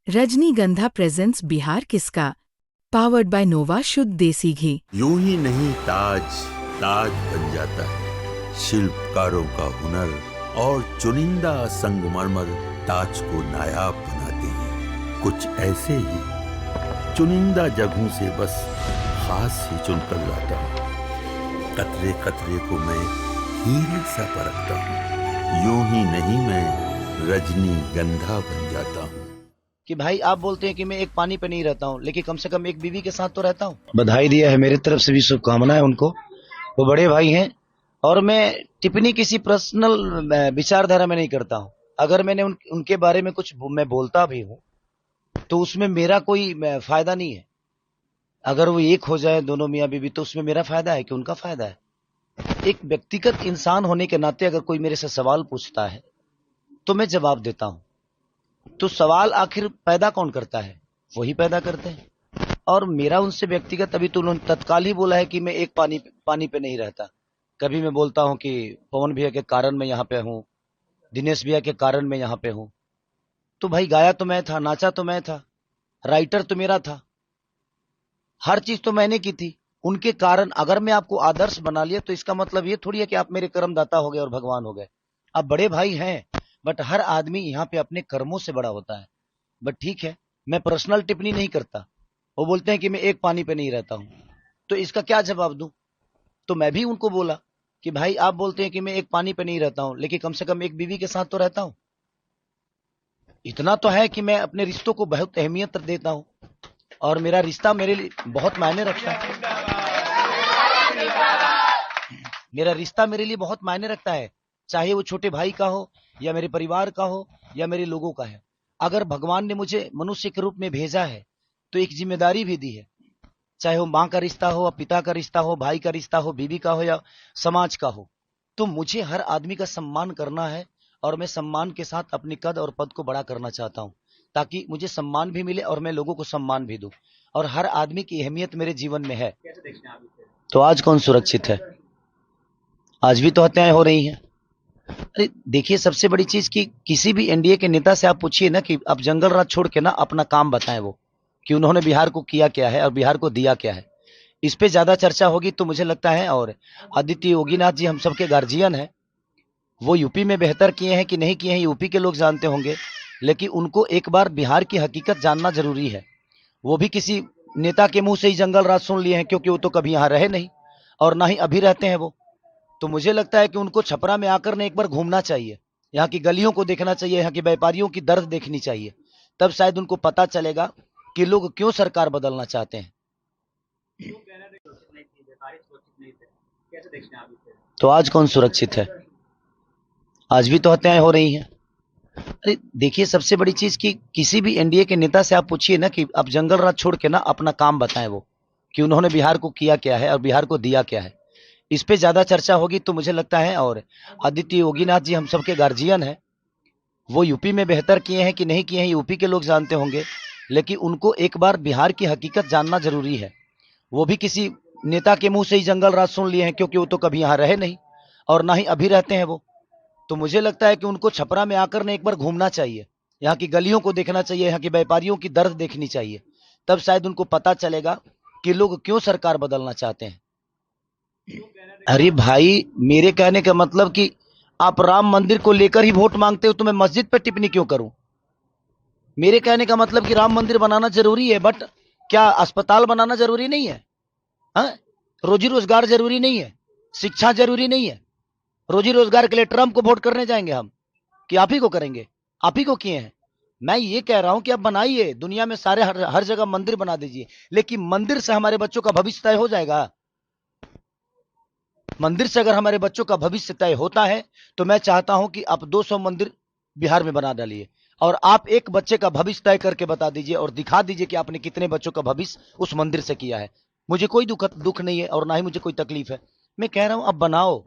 रजनीगंधा प्रेजेंट्स बिहार किसका, powered by नोवा शुद्ध देसी घी। यूं ही नहीं ताज ताज बन जाता है, शिल्पकारों का हुनर और चुनिंदा संगमरमर ताज को नायाब बनाते हैं। कुछ ऐसे ही चुनिंदा जगहों से बस खास ही चुनकर लाता हूँ। कतरे कतरे को मैं हीरे सा परखता हूँ। यूं ही नहीं मैं रजनीगंधा बन जाता हूँ। कि भाई आप बोलते हैं कि मैं एक पानी पे नहीं रहता हूँ, लेकिन कम से कम एक बीवी के साथ तो रहता हूँ। बधाई दिया है, मेरी तरफ से भी शुभकामनाएं उनको। वो बड़े भाई हैं और मैं टिप्पणी किसी पर्सनल विचारधारा में नहीं करता हूँ। अगर मैंने उनके बारे में कुछ मैं बोलता भी हूँ तो उसमें मेरा कोई फायदा नहीं है। अगर वो एक हो जाए दोनों मियाँ बीवी तो उसमें मेरा फायदा है कि उनका फायदा है। एक व्यक्तिगत इंसान होने के नाते अगर कोई मेरे से सवाल पूछता है तो मैं जवाब देता हूँ। तो सवाल आखिर पैदा कौन करता है? वही पैदा करते हैं। और मेरा उनसे व्यक्तिगत, अभी तो उन्होंने तत्काल ही बोला है कि मैं एक पानी पे नहीं रहता। कभी मैं बोलता हूं कि पवन भैया के कारण मैं यहाँ पे हूं, दिनेश भैया के कारण मैं यहाँ पे हूं। तो भाई गाया तो मैं था, नाचा तो मैं था, राइटर तो मेरा था, हर चीज तो मैंने की थी। उनके कारण अगर मैं आपको आदर्श बना लिया तो इसका मतलब ये थोड़ी है कि आप मेरे कर्मदाता हो गए और भगवान हो गए। आप बड़े भाई हैं, बट हर आदमी यहाँ पे अपने कर्मों से बड़ा होता है। बट ठीक है, मैं पर्सनल टिप्पणी नहीं करता। वो बोलते हैं कि मैं एक पानी पे नहीं रहता हूं, तो इसका क्या जवाब दूं? तो मैं भी उनको बोला कि भाई आप बोलते हैं कि मैं एक पानी पे नहीं रहता हूं, लेकिन कम से कम एक बीवी के साथ तो रहता हूं। इतना तो है कि मैं अपने रिश्तों को बहुत अहमियत देता हूं और मेरा रिश्ता मेरे लिए बहुत मायने रखता है। मेरा रिश्ता मेरे लिए बहुत मायने रखता है, चाहे वो छोटे भाई का हो या मेरे परिवार का हो या मेरे लोगों का है। अगर भगवान ने मुझे मनुष्य के रूप में भेजा है तो एक जिम्मेदारी भी दी है, चाहे वो माँ का रिश्ता हो, पिता का रिश्ता हो, भाई का रिश्ता हो, बीवी का हो या समाज का हो। तो मुझे हर आदमी का सम्मान करना है और मैं सम्मान के साथ अपने कद और पद को बड़ा करना चाहता हूं, ताकि मुझे सम्मान भी मिले और मैं लोगों को सम्मान भी दूं। और हर आदमी की अहमियत मेरे जीवन में है। तो आज कौन सुरक्षित है? आज भी तो हत्याएं हो रही हैं। अरे देखिए, सबसे बड़ी चीज कि किसी भी एनडीए के नेता से आप पूछिए ना कि आप जंगल राज छोड़ के ना अपना काम बताएं, वो कि उन्होंने बिहार को किया क्या है और बिहार को दिया क्या है। इस पे ज्यादा चर्चा होगी तो मुझे लगता है। और आदित्य योगीनाथ जी हम सबके गार्जियन हैं, वो यूपी में बेहतर किए हैं कि नहीं किए हैं यूपी के लोग जानते होंगे, लेकिन उनको एक बार बिहार की हकीकत जानना जरूरी है। वो भी किसी नेता के मुंह से ही जंगल राज सुन लिए हैं, क्योंकि वो तो कभी यहाँ रहे नहीं और ना ही अभी रहते हैं वो। तो मुझे लगता है कि उनको छपरा में आकर ने एक बार घूमना चाहिए, यहाँ की गलियों को देखना चाहिए, यहाँ के व्यापारियों की दर्द देखनी चाहिए। तब शायद उनको पता चलेगा कि लोग क्यों सरकार बदलना चाहते हैं। तो आज कौन सुरक्षित है? आज भी तो हत्याएं हो रही हैं। अरे देखिए, सबसे बड़ी चीज कि किसी भी एनडीए के नेता से आप पूछिए ना कि आप जंगल राज छोड़ के ना अपना काम बताएं, वो कि उन्होंने बिहार को किया क्या है और बिहार को दिया क्या है। इस पे ज्यादा चर्चा होगी तो मुझे लगता है। और आदित्य योगीनाथ जी हम सबके गार्जियन हैं, वो यूपी में बेहतर किए हैं कि नहीं किए हैं यूपी के लोग जानते होंगे, लेकिन उनको एक बार बिहार की हकीकत जानना जरूरी है। वो भी किसी नेता के मुंह से ही जंगल राज सुन लिए हैं, क्योंकि वो तो कभी यहाँ रहे नहीं और ना ही अभी रहते हैं वो। तो मुझे लगता है कि उनको छपरा में आकर ने एक बार घूमना चाहिए, यहाँ की गलियों को देखना चाहिए, यहाँ के व्यापारियों की दर्द देखनी चाहिए। तब शायद उनको पता चलेगा कि लोग क्यों सरकार बदलना चाहते हैं। अरे भाई, मेरे कहने का मतलब कि आप राम मंदिर को लेकर ही वोट मांगते हो तो मैं मस्जिद पर टिप्पणी क्यों करूं? मेरे कहने का मतलब कि राम मंदिर बनाना जरूरी है, बट क्या अस्पताल बनाना जरूरी नहीं है? हाँ? रोजी रोजगार जरूरी नहीं है? शिक्षा जरूरी नहीं है? रोजी रोजगार के लिए ट्रंप को वोट करने जाएंगे हम कि आप ही को करेंगे? आप ही को किए हैं। मैं ये कह रहा हूं कि आप बनाइए, दुनिया में सारे हर जगह मंदिर बना दीजिए, लेकिन मंदिर से हमारे बच्चों का भविष्य तय हो जाएगा? मंदिर से अगर हमारे बच्चों का भविष्य तय होता है तो मैं चाहता हूं कि आप 200 मंदिर बिहार में बना डालिए और आप एक बच्चे का भविष्य तय करके बता दीजिए और दिखा दीजिए कि आपने कितने बच्चों का भविष्य उस मंदिर से किया है। मुझे कोई दुख नहीं है और ना ही मुझे कोई तकलीफ है। मैं कह रहा हूं अब बनाओ।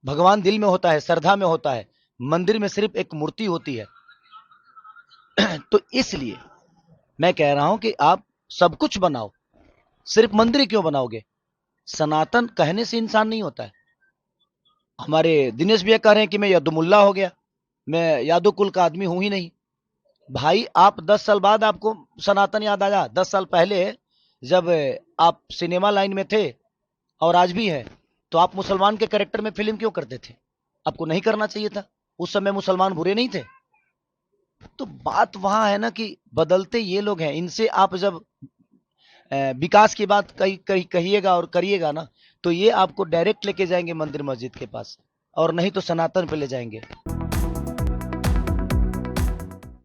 भगवान दिल में होता है, श्रद्धा में होता है, मंदिर में सिर्फ एक मूर्ति होती है। तो इसलिए मैं कह रहा हूं कि आप सब कुछ बनाओ, सिर्फ मंदिर क्यों बनाओगे? सनातन कहने से इंसान नहीं होता है। हमारे दिनेश भैया कह रहे हैं कि मैं यदुमुल्ला हो गया, मैं यादव कुल का आदमी हूं ही नहीं। भाई आप 10 साल बाद आपको सनातन याद आया? 10 साल पहले जब आप सिनेमा लाइन में थे और आज भी है, तो आप मुसलमान के कैरेक्टर में फिल्म क्यों करते थे? आपको नहीं करना चाहिए था। उस समय मुसलमान बुरे नहीं थे। तो बात वहां है ना कि बदलते ये लोग हैं। इनसे आप जब विकास की बात कहिएगा और करिएगा ना, तो ये आपको डायरेक्ट लेके जाएंगे मंदिर मस्जिद के पास, और नहीं तो सनातन पे ले जाएंगे।